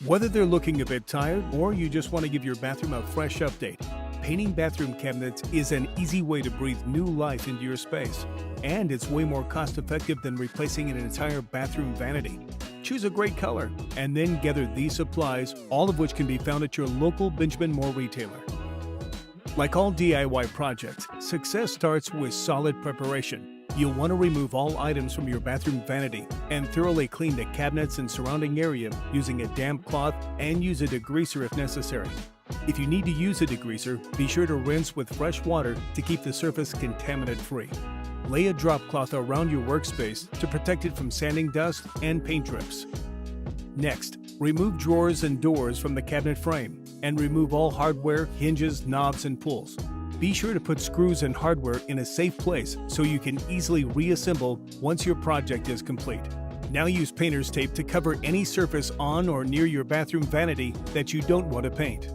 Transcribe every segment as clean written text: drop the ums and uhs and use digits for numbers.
Whether they're looking a bit tired or you just want to give your bathroom a fresh update, painting bathroom cabinets is an easy way to breathe new life into your space. And it's way more cost-effective than replacing an entire bathroom vanity. Choose a great color and then gather these supplies, all of which can be found at your local Benjamin Moore retailer. Like all DIY projects, success starts with solid preparation. You'll want to remove all items from your bathroom vanity and thoroughly clean the cabinets and surrounding area using a damp cloth and use a degreaser if necessary. If you need to use a degreaser, be sure to rinse with fresh water to keep the surface contaminant-free. Lay a drop cloth around your workspace to protect it from sanding dust and paint drips. Next, remove drawers and doors from the cabinet frame and remove all hardware, hinges, knobs, and pulls. Be sure to put screws and hardware in a safe place so you can easily reassemble once your project is complete. Now use painter's tape to cover any surface on or near your bathroom vanity that you don't want to paint.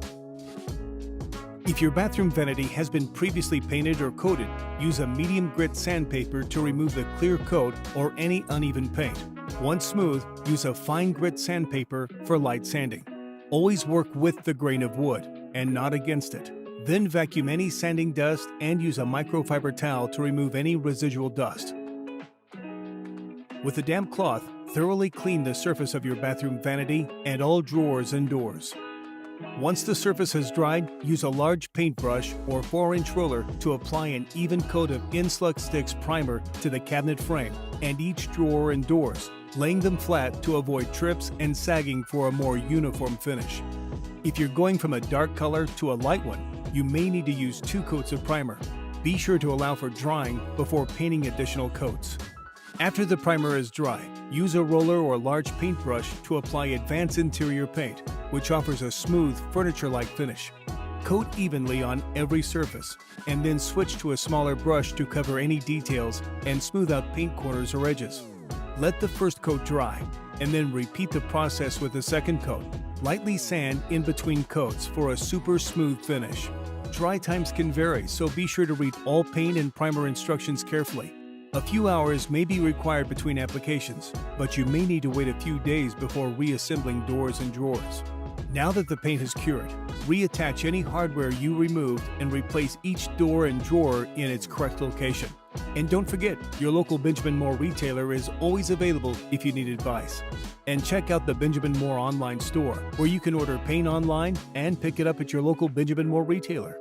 If your bathroom vanity has been previously painted or coated, use a medium grit sandpaper to remove the clear coat or any uneven paint. Once smooth, use a fine grit sandpaper for light sanding. Always work with the grain of wood and not against it. Then vacuum any sanding dust and use a microfiber towel to remove any residual dust. With a damp cloth, thoroughly clean the surface of your bathroom vanity and all drawers and doors. Once the surface has dried, use a large paintbrush or 4-inch roller to apply an even coat of Inslux Sticks primer to the cabinet frame and each drawer and doors, laying them flat to avoid trips and sagging for a more uniform finish. If you're going from a dark color to a light one, you may need to use 2 coats of primer. Be sure to allow for drying before painting additional coats. After the primer is dry, use a roller or large paintbrush to apply advanced interior paint, which offers a smooth, furniture-like finish. Coat evenly on every surface, and then switch to a smaller brush to cover any details and smooth out paint corners or edges. Let the first coat dry, and then repeat the process with the second coat. Lightly sand in between coats for a super smooth finish. Dry times can vary, so be sure to read all paint and primer instructions carefully. A few hours may be required between applications, but you may need to wait a few days before reassembling doors and drawers. Now that the paint has cured, reattach any hardware you removed and replace each door and drawer in its correct location. And don't forget, your local Benjamin Moore retailer is always available if you need advice. And check out the Benjamin Moore online store, where you can order paint online and pick it up at your local Benjamin Moore retailer.